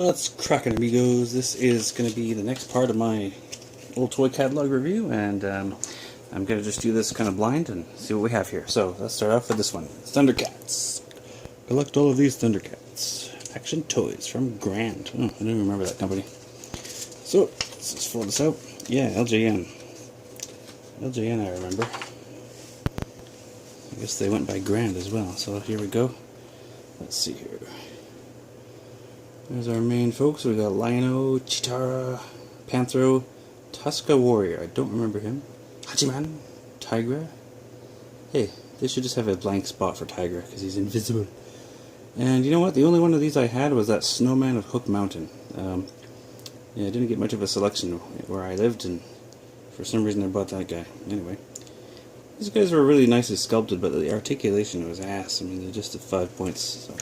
Let's crackin' amigos. This is going to be the next part of my old toy catalog review, and I'm going to just do this kind of blind and see what we have here. So let's start off with this one. Thundercats. Collect all of these Thundercats. Action toys from Grand. Oh, I didn't remember that company. So let's just fold this out. Yeah, LJN. LJN, I remember. I guess they went by Grand as well. So here we go. Let's see here. There's our main folks. We got Lino, Chitara, Panthro, Tuska Warrior. I don't remember him. Hachiman, Tigra. Hey, they should just have a blank spot for Tigra because he's invisible. And you know what? The only one of these I had was that Snowman of Hook Mountain. Yeah, I didn't get much of a selection where I lived, and for some reason I bought that guy. Anyway, these guys were really nicely sculpted, but the articulation was ass. I mean, they're just at 5 points. So.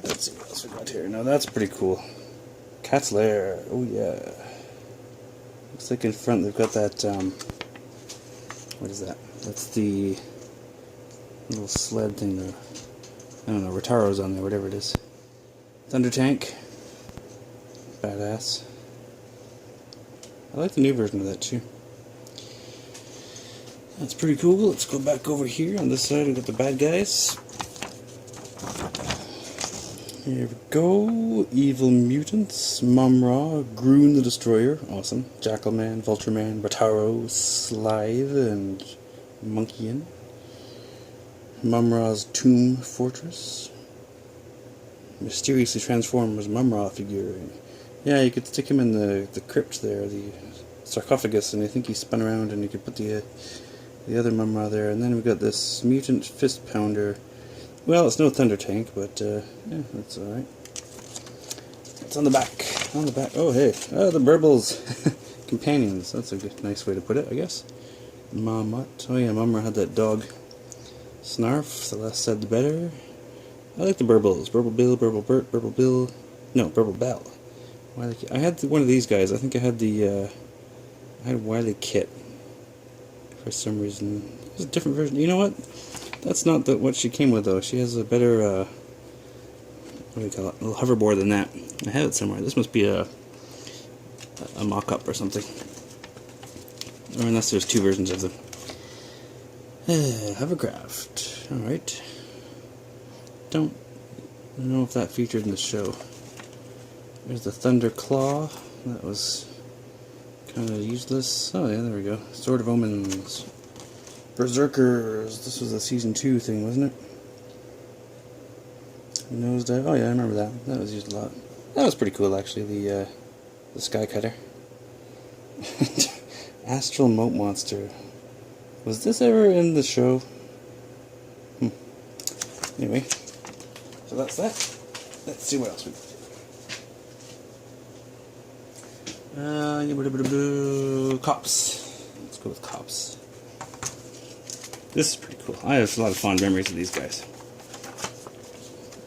Let's see what else we got here. Now that's pretty cool. Cat's Lair. Oh yeah. Looks like in front they've got that, what is that? That's the little sled thing there. I don't know, Rotaro's on there, whatever it is. Thunder Tank. Badass. I like the new version of that too. That's pretty cool. Let's go back over here. On this side we've got the bad guys. Here we go. Evil Mutants, Mumra, Groon the Destroyer, awesome. Jackalman, Vultureman, Bataro, Slithe, and Monkeyin. Mumra's Tomb Fortress. Mysteriously transformed as Mumra figure. Yeah, you could stick him in the crypt there, the sarcophagus, and I think he spun around and you could put the other Mumra there. And then we've got this Mutant Fist Pounder. Well, it's no Thunder Tank, but yeah, that's alright. It's on the back. On the back. Oh, hey. Oh, the Burbles. Companions. That's a good, nice way to put it, I guess. Mamut. Oh, yeah, Mumra had that dog. Snarf. The less said, the better. I like the Burbles. Burble Bill, Burble Burt, Burble Bill. No, Burble Bell. I had one of these guys. I think I had I had Wily Kit. For some reason. There's a different version. You know what? That's not what she came with, though. She has a better, what do you call it, a little hoverboard than that. I have it somewhere. This must be a mock-up or something. Or unless there's two versions of them. Hovercraft. Alright. Don't know if that featured in the show. There's the Thunder Claw. That was kind of useless. Oh, yeah, there we go. Sword of Omens. Berserkers. This was a season 2 thing, wasn't it? Nosedive. Oh yeah, I remember that. That was used a lot. That was pretty cool, actually. The Sky Cutter. Astral Moat Monster. Was this ever in the show? Anyway, so that's that. Let's see what else we got. C.O.P.S. Let's go with C.O.P.S. This is pretty cool. I have a lot of fond memories of these guys.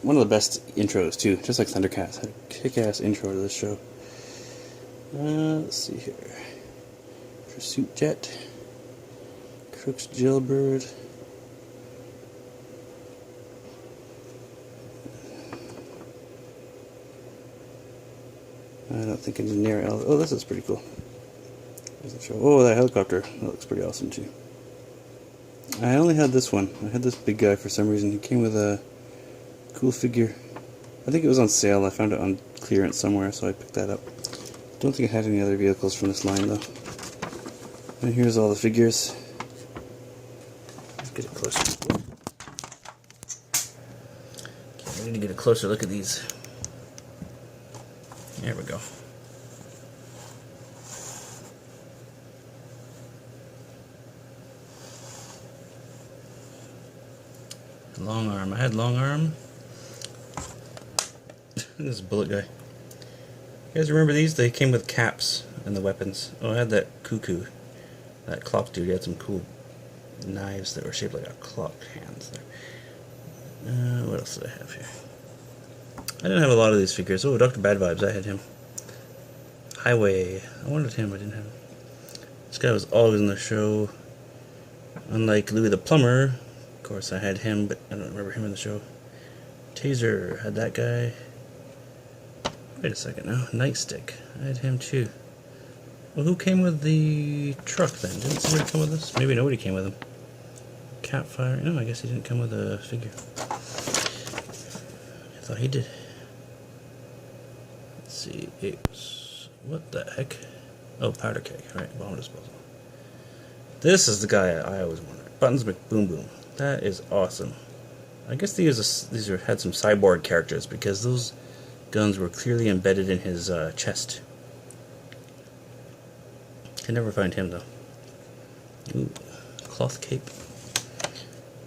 One of the best intros, too. Just like Thundercats. Had a kick-ass intro to this show. Let's see here. Pursuit Jet. Crooks Jailbird. I don't think I need near. Oh, this is pretty cool. There's the show. Oh, that helicopter. That looks pretty awesome, too. I only had this one. I had this big guy for some reason. He came with a cool figure. I think it was on sale. I found it on clearance somewhere, so I picked that up. Don't think I had any other vehicles from this line, though. And here's all the figures. Let's get it closer. Okay, we need to get a closer look at these. There we go. Long arm. I had long arm. This is a bullet guy. You guys remember these? They came with caps and the weapons. Oh, I had that cuckoo. That clock dude. He had some cool knives that were shaped like a clock hands there. What else did I have here? I didn't have a lot of these figures. Oh, Dr. Bad Vibes. I had him. Highway. I wanted him. I didn't have him. This guy was always in the show. Unlike Louis the Plumber. Of course, I had him, but I don't remember him in the show. Taser, had that guy. Wait a second now. Nightstick. I had him too. Well, who came with the truck then? Didn't somebody come with this? Maybe nobody came with him. Campfire. No, I guess he didn't come with a figure. I thought he did. Let's see. It was. What the heck? Oh, powder keg. Alright, bomb disposal. This is the guy I always wanted. Buttons McBoom Boom. That is awesome. I guess these had some cyborg characters because those guns were clearly embedded in his chest. Can never find him though. Ooh, cloth cape.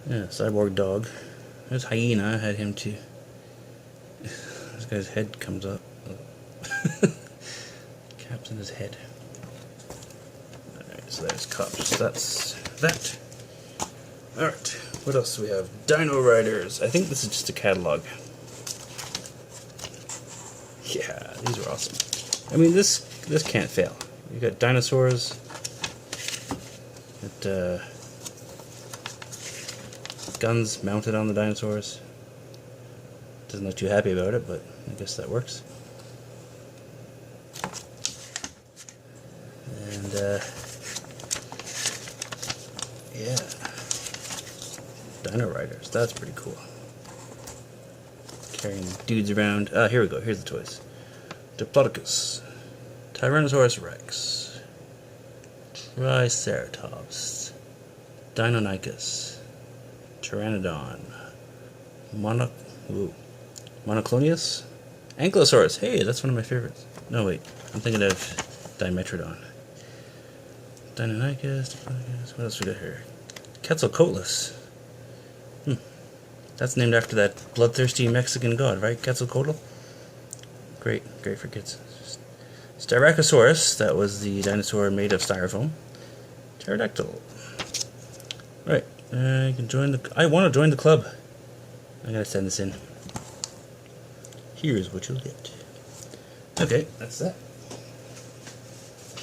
Yeah, cyborg dog. There's hyena. I had him too. This guy's head comes up. Caps in his head. Alright, so there's C.O.P.S. That's that. Alright, what else do we have? Dino Riders. I think this is just a catalog. Yeah, these are awesome. I mean, this can't fail. You got dinosaurs. Got guns mounted on the dinosaurs. Doesn't look too happy about it, but I guess that works. And yeah, Dino Riders. That's pretty cool. Carrying dudes around. Ah, here we go. Here's the toys. Diplodocus, Tyrannosaurus Rex, Triceratops, Deinonychus, Pteranodon, Monoclonius, Ankylosaurus. Hey, that's one of my favorites. No, wait. I'm thinking of Dimetrodon. Deinonychus, Diplodocus. What else we got here? Quetzalcoatlus. That's named after that bloodthirsty Mexican god, right? Quetzalcoatl? Great for kids. Styracosaurus, that was the dinosaur made of styrofoam. Pterodactyl. Right, I can join the. I want to join the club. I gotta send this in. Here's what you'll get. Okay, that's that.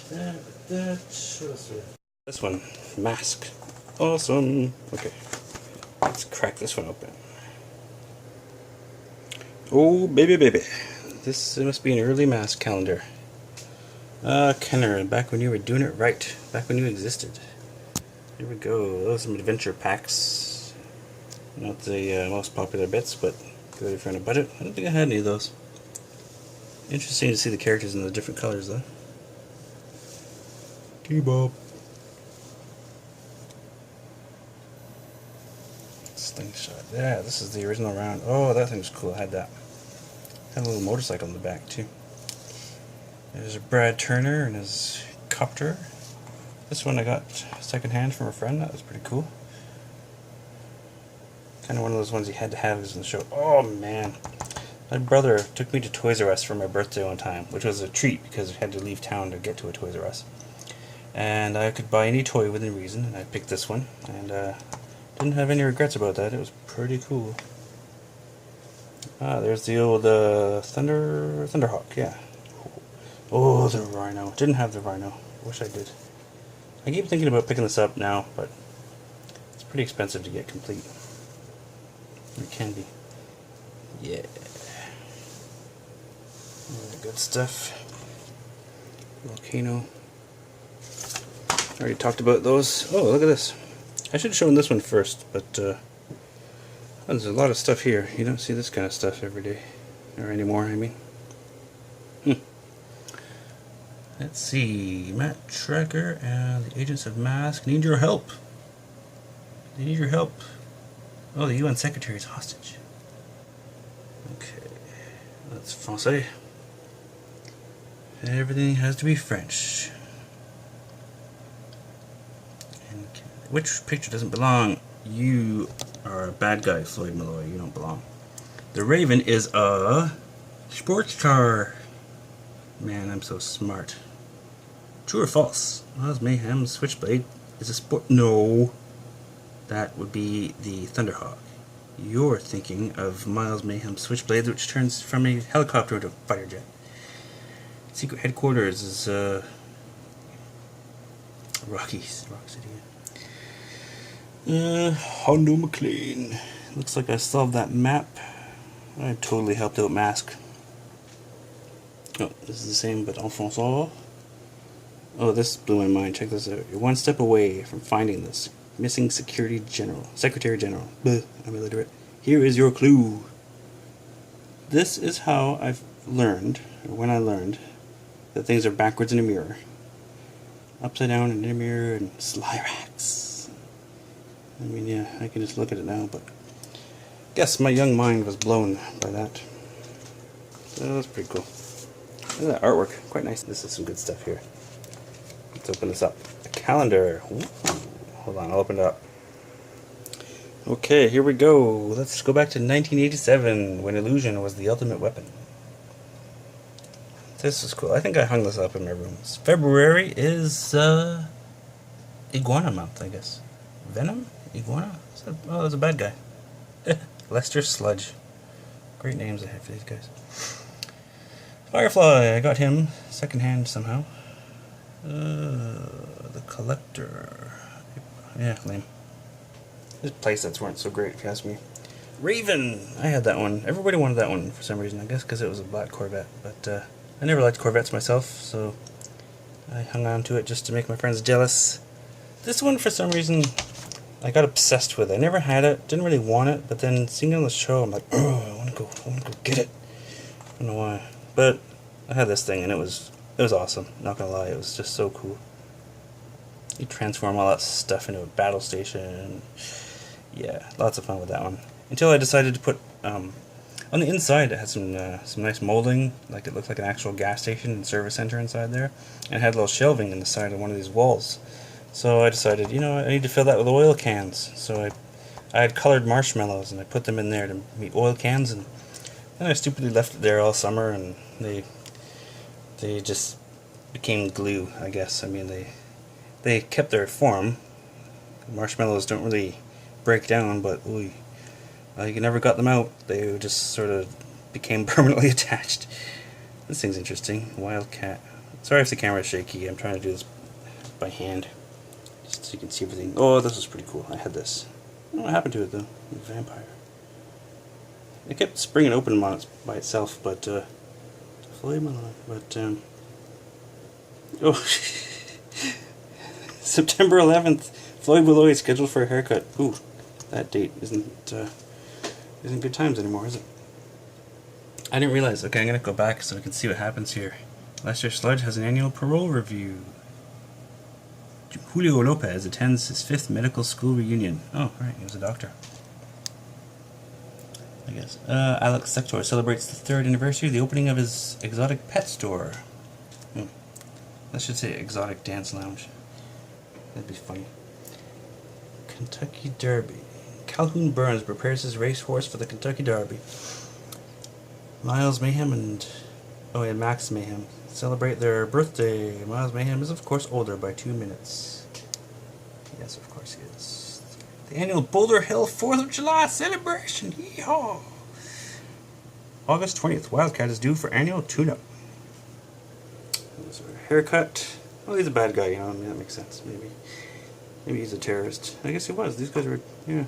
What else do we have? This one, M.A.S.K. Awesome. Okay, let's crack this one open. Oh, baby. This must be an early M.A.S.K. calendar. Kenner, back when you were doing it right. Back when you existed. Here we go. Those are some adventure packs. Not the most popular bits, but good if you're on a budget. I don't think I had any of those. Interesting to see the characters in the different colors, though. Kebab. Slingshot. Yeah, this is the original round. Oh, that thing's cool. I had that. Had a little motorcycle in the back, too. There's Brad Turner and his copter. This one I got secondhand from a friend. That was pretty cool. Kind of one of those ones you had to have in the show. Oh, man. My brother took me to Toys R Us for my birthday one time, which was a treat because I had to leave town to get to a Toys R Us. And I could buy any toy within reason, and I picked this one. And didn't have any regrets about that. It was pretty cool. Ah, there's the old Thunderhawk, yeah. Oh, the Rhino. Didn't have the Rhino. Wish I did. I keep thinking about picking this up now, but it's pretty expensive to get complete. It can be. Yeah. Good stuff. Volcano. Already talked about those. Oh, look at this. I should have shown this one first, but there's a lot of stuff here. You don't see this kind of stuff every day. Or anymore, I mean. Let's see. Matt Tracker and the agents of M.A.S.K. need your help. They need your help. Oh, the UN Secretary is hostage. Okay. That's Francais. Everything has to be French. And which picture doesn't belong? You are a bad guy, Floyd Malloy. You don't belong. The Raven is a sports car. Man, I'm so smart. True or false? Miles Mayhem's Switchblade is a sport. No. That would be the Thunderhawk. You're thinking of Miles Mayhem's Switchblade, which turns from a helicopter into a fighter jet. Secret headquarters is Rock City. Hondo McLean. Looks like I solved that map. I totally helped out M.A.S.K. Oh, this is the same, but en français. Oh, this blew my mind. Check this out. You're one step away from finding this missing Secretary General. I'm illiterate. Here is your clue. This is how I've learned, or when I learned, that things are backwards in a mirror. Upside down and in a mirror and Slyrax. I mean, yeah, I can just look at it now, but I guess my young mind was blown by that. So that's pretty cool. Look at that artwork. Quite nice. This is some good stuff here. Let's open this up. A calendar. Ooh. Hold on, I'll open it up. Okay, here we go. Let's go back to 1987, when illusion was the ultimate weapon. This is cool. I think I hung this up in my room. February is iguana month, I guess. Venom? Iguana? Oh, that's a bad guy. Lester Sludge. Great names I have for these guys. Firefly, I got him secondhand somehow. The Collector. Yeah, lame. There's playsets weren't so great, if you ask me. Raven! I had that one. Everybody wanted that one for some reason, I guess because it was a black Corvette. But I never liked Corvettes myself, so I hung on to it just to make my friends jealous. This one, for some reason, I got obsessed with. I never had it, didn't really want it, but then seeing it on the show, I'm like, oh, I want to go get it. I don't know why. But I had this thing, and it was awesome. Not gonna lie, it was just so cool. You transform all that stuff into a battle station. Yeah, lots of fun with that one. Until I decided to put on the inside, it had some nice molding, like it looked like an actual gas station and service center inside there, and it had a little shelving in the side of one of these walls. So I decided, you know, I need to fill that with oil cans. So I had colored marshmallows, and I put them in there to meet oil cans, and then I stupidly left it there all summer, and they just became glue, I guess. I mean, they kept their form. Marshmallows don't really break down, but you never got them out. They just sort of became permanently attached. This thing's interesting. Wildcat. Sorry if the camera's shaky. I'm trying to do this by hand, just so you can see everything. Oh, this was pretty cool. I had this. I don't know what happened to it though. Vampire. It kept springing open by itself, but flame alive. But oh. September 11th, Floyd Willoy scheduled for a haircut. Ooh, that date isn't good times anymore, is it? I didn't realize. Okay, I'm gonna go back so we can see what happens here. Lester Sludge has an annual parole review. Julio Lopez attends his 5th medical school reunion. Oh, right, he was a doctor, I guess. Alex Sector celebrates the 3rd anniversary of the opening of his exotic pet store. That should say exotic dance lounge. That'd be funny. Kentucky Derby. Calhoun Burns prepares his racehorse for the Kentucky Derby. Miles Mayhem and Max Mayhem celebrate their birthday. Miles Mayhem is of course older by 2 minutes. Yes, of course he is. The annual Boulder Hill 4th of July celebration. Yeehaw! August 20th, Wildcat is due for annual tune-up. Haircut. Well, he's a bad guy, you know. I mean, that makes sense. Maybe he's a terrorist. I guess he was. These guys were, yeah.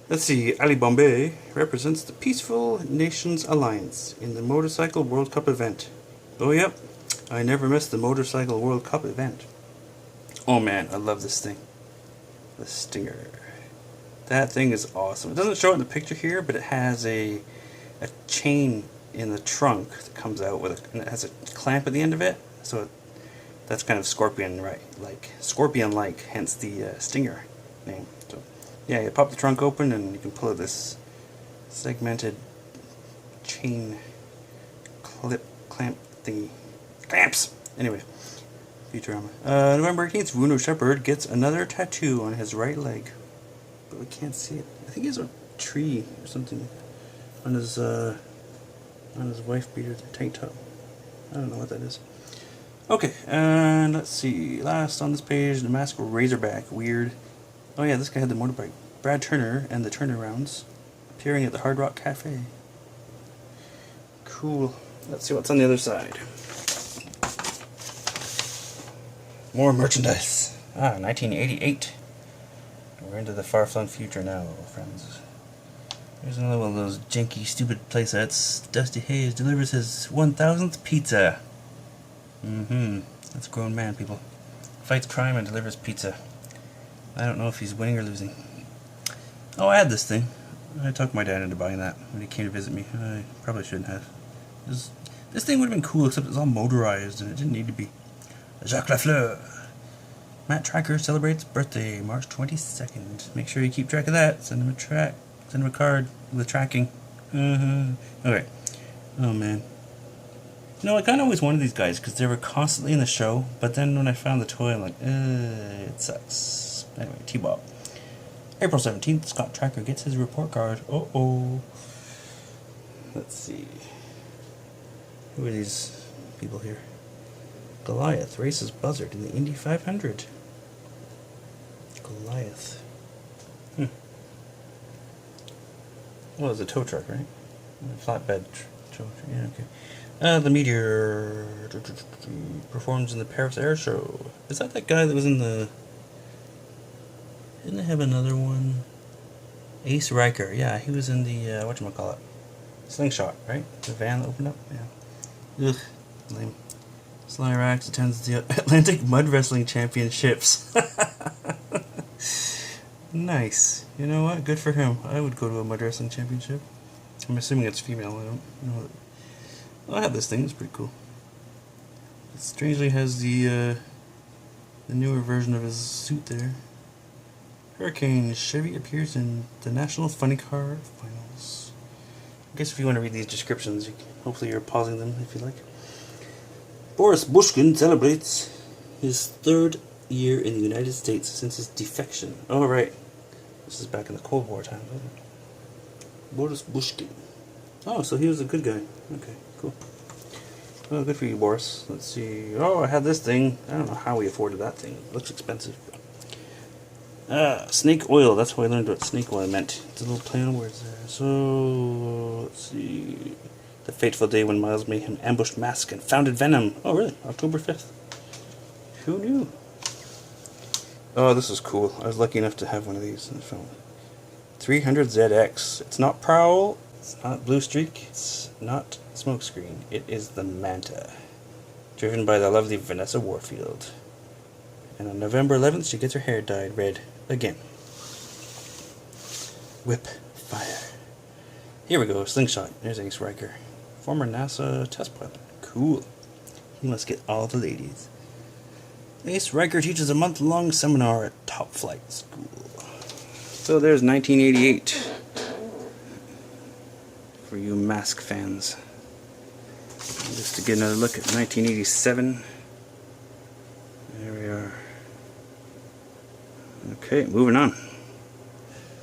Let's see. Ali Bombay represents the Peaceful Nations Alliance in the Motorcycle World Cup event. Oh, yep. I never missed the Motorcycle World Cup event. Oh, man. I love this thing. The Stinger. That thing is awesome. It doesn't show it in the picture here, but it has a chain in the trunk that comes out and it has a clamp at the end of it. So that's kind of scorpion-like, hence the Stinger name. So yeah, you pop the trunk open and you can pull out this segmented chain clamp thingy. Clamps! Anyway, Futurama. November 18th, Bruno Shepard gets another tattoo on his right leg. But we can't see it. I think he has a tree or something on his wife beater tank top. I don't know what that is. Okay, and let's see. Last on this page, the M.A.S.K Razorback. Weird. Oh yeah, this guy had the motorbike. Brad Turner and the Turnarounds appearing at the Hard Rock Cafe. Cool. Let's see what's on the other side. More merchandise. 1988. We're into the far-flung future now, friends. Here's another one of those janky, stupid playsets. Dusty Hayes delivers his 1000th pizza. That's a grown man, people. Fights crime and delivers pizza. I don't know if he's winning or losing. Oh, I had this thing. I talked my dad into buying that when he came to visit me. I probably shouldn't have. This thing would have been cool, except it was all motorized and it didn't need to be. Jacques Lafleur. Matt Tracker celebrates birthday March 22nd. Make sure you keep track of that. Send him a card with tracking. Okay. Oh man. You know, I kind of always wanted these guys because they were constantly in the show, but then when I found the toy, I'm like, it sucks. Anyway, T-Bob. April 17th, Scott Tracker gets his report card. Let's see. Who are these people here? Goliath races Buzzard in the Indy 500. Goliath. Well, it's a tow truck, right? A flatbed tow truck. Yeah, okay. The Meteor performs in the Paris Air Show. Is that guy that was in the... Didn't they have another one? Ace Riker. Yeah, he was in the, whatchamacallit? Slingshot, right? The van that opened up? Yeah. Ugh. Lame. Slyrax attends the Atlantic Mud Wrestling Championships. Nice. You know what? Good for him. I would go to a mud wrestling championship. I'm assuming it's female. I don't know. Well, I have this thing. It's pretty cool. It strangely has the newer version of his suit there. Hurricane Chevy appears in the National Funny Car Finals. I guess if you want to read these descriptions, hopefully you're pausing them if you like. Boris Bushkin celebrates his third year in the United States since his defection. Oh, right. This is back in the Cold War time. Boris Bushkin. Oh, so he was a good guy. Okay, cool. Well, good for you, Boris. Let's see. Oh, I had this thing. I don't know how we afforded that thing. It looks expensive. Snake oil. That's how I learned what snake oil meant. It's a little play on words there. So, let's see. The fateful day when Miles Mayhem ambushed M.A.S.K and founded Venom. Oh, really? October 5th. Who knew? Oh, this is cool. I was lucky enough to have one of these in the film. 300ZX. It's not Prowl. It's not Blue Streak. It's not Smokescreen. It is the Manta. Driven by the lovely Vanessa Warfield. And on November 11th, she gets her hair dyed red again. Whip fire. Here we go. Slingshot. There's Ace Riker. Former NASA test pilot. Cool. He must get all the ladies. Ace Riker teaches a month-long seminar at Top Flight School. So there's 1988 for you M.A.S.K fans. And just to get another look at 1987. There we are. Okay, moving on.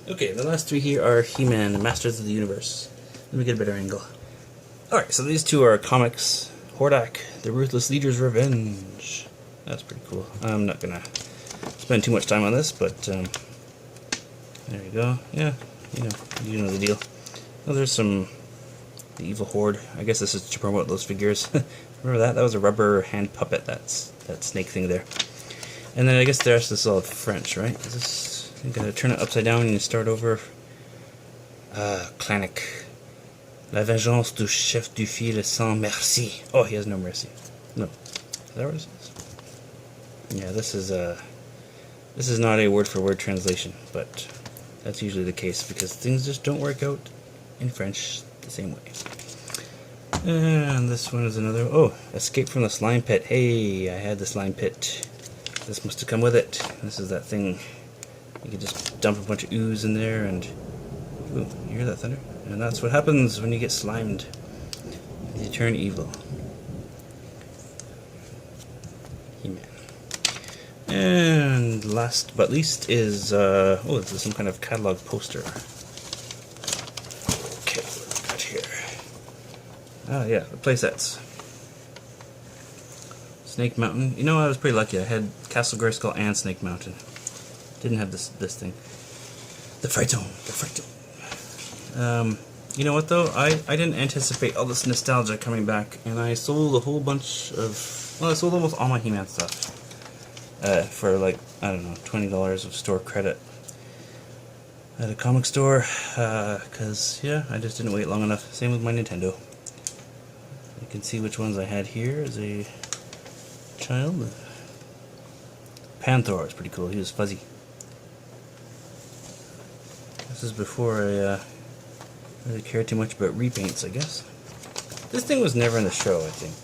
Okay, the last three here are He-Man, Masters of the Universe. Let me get a better angle. Alright, so these two are comics. Hordak, The Ruthless Leader's Revenge. That's pretty cool. I'm not gonna spend too much time on this, but there you go. Yeah, you know the deal. Oh, there's some the Evil Horde. I guess this is to promote those figures. Remember that? That was a rubber hand puppet. That snake thing there. And then I guess the rest is all French, right? Is this? You gotta turn it upside down and you start over. Clanic. La vengeance du chef du file sans merci. Oh, he has no mercy. No. Is that what it says? Yeah, this is not a word-for-word translation, but that's usually the case because things just don't work out in French the same way. And this one is another. Oh, Escape from the Slime Pit. Hey, I had the slime pit. This must have come with it. This is that thing. You can just dump a bunch of ooze in there and... Ooh, you hear that thunder? And that's what happens when you get slimed. You turn evil. He-Man. And last but least is... oh, this is some kind of catalog poster. Okay, what do we got here? Ah, yeah, the playsets. Snake Mountain. You know, I was pretty lucky. I had Castle Grayskull and Snake Mountain. Didn't have this thing. The Fright Zone. The Fright Zone. You know what, though? I didn't anticipate all this nostalgia coming back, and I sold a whole bunch of... Well, I sold almost all my He-Man stuff. For, like, I don't know, $20 of store credit. at a comic store, because, yeah, I just didn't wait long enough. Same with my Nintendo. You can see which ones I had here as a child. Panther is pretty cool. He was fuzzy. This is before I really cared too much about repaints, I guess. This thing was never in the show, I think.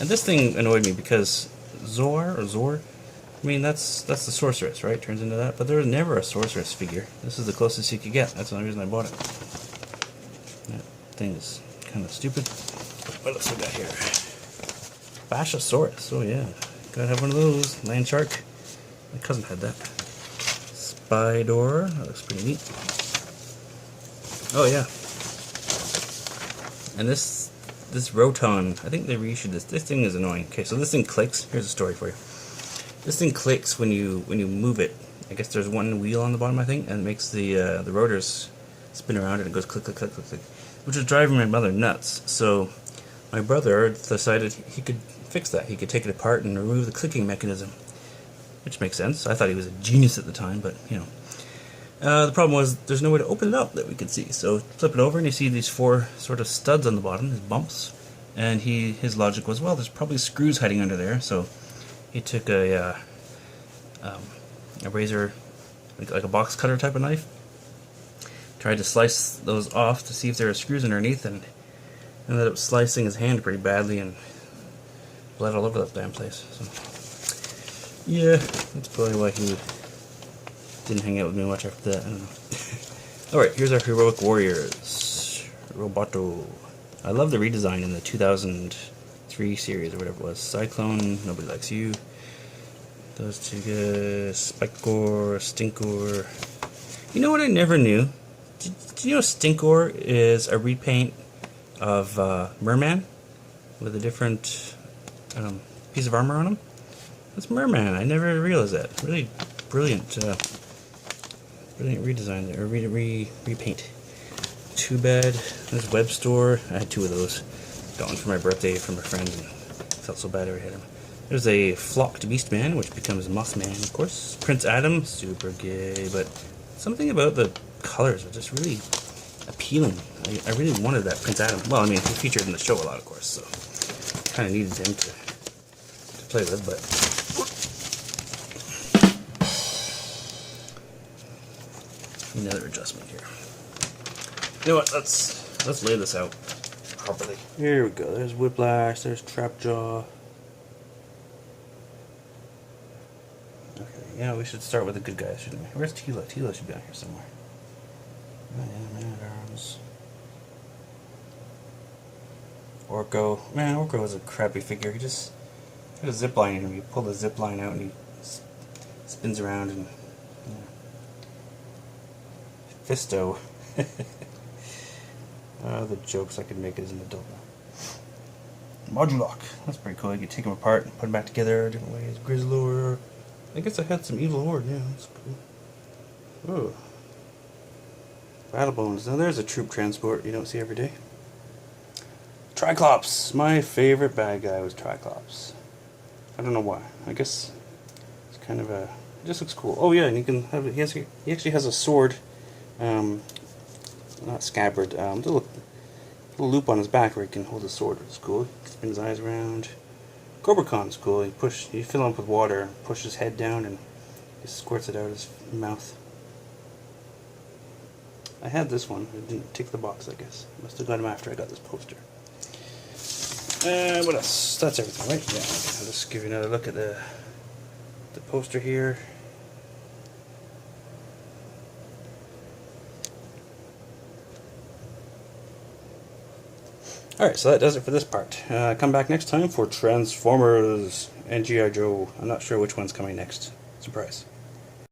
And this thing annoyed me because Zor, I mean, that's the sorceress, right? Turns into that. But there was never a sorceress figure. This is the closest you could get. That's the only reason I bought it. That thing is kind of stupid. What else we got here? Bashosaurus. Oh yeah, gotta have one of those. Land shark. My cousin had that. Spydor. That looks pretty neat. Oh yeah. And this Roton, I think they reissued this. This thing is annoying. Okay, so this thing clicks. Here's a story for you. This thing clicks when you move it. I guess there's one wheel on the bottom, I think, and it makes the rotors spin around and it goes click, click, click, click, click, which was driving my mother nuts. So my brother decided he could fix that. He could take it apart and remove the clicking mechanism, which makes sense. I thought he was a genius at the time, but you know. The problem was there's no way to open it up that we could see. So flip it over and you see these 4 sort of studs on the bottom, these bumps. And his logic was, well, there's probably screws hiding under there. So he took a razor, like a box cutter type of knife, tried to slice those off to see if there were screws underneath, and ended up slicing his hand pretty badly and bled all over that damn place. So yeah, that's probably why he didn't hang out with me much after that. I don't know. Alright, here's our heroic warriors. Roboto. I love the redesign in the 2003 series or whatever it was. Cyclone, Nobody Likes You. Those two guys. Spikor, Stinkor. You know what I never knew? Did you know Stinkor is a repaint of Merman with a different piece of armor on him? That's Merman. I never realized that. Really brilliant. Brilliant redesign there, or repaint. Too bad. There's Web Store. I had 2 of those. Got one for my birthday from a friend, and felt so bad I had him. There's a flocked Beastman, which becomes Mothman, of course. Prince Adam, super gay, but something about the colors are just really appealing. I really wanted that Prince Adam. Well, I mean, he featured in the show a lot, of course, so kind of needed him to play with, but another adjustment here. You know what? Let's lay this out properly. Here we go. There's Whiplash. There's Trapjaw. Okay. Yeah, we should start with the good guys, shouldn't we? Where's Tila? Tila should be out here somewhere. Man-at-arms. Orko. Man, Orko is a crappy figure. He just had a zip line in him. You pull the zip line out and he spins around and. Fisto. The jokes I could make as an adult now. Modulok. That's pretty cool. You could take them apart and put them back together different ways. Grizzlor. I guess I had some Evil Horde. Yeah, that's cool. Oh. Battle Bones. Now there's a troop transport you don't see every day. Triclops. My favorite bad guy was Triclops. I don't know why. I guess it's kind of a. It just looks cool. Oh yeah, and you can have. He actually has a sword. Not scabbard, little loop on his back where he can hold his sword, which is cool. He can spin his eyes around. Cobracon's cool. You fill him up with water, push his head down, and he squirts it out of his mouth. I had this one. I didn't tick the box, I guess. Must have got him after I got this poster. What else? That's everything, right? Yeah. I'll just give you another look at the poster here. Alright, so that does it for this part. Come back next time for Transformers and G.I. Joe. I'm not sure which one's coming next. Surprise.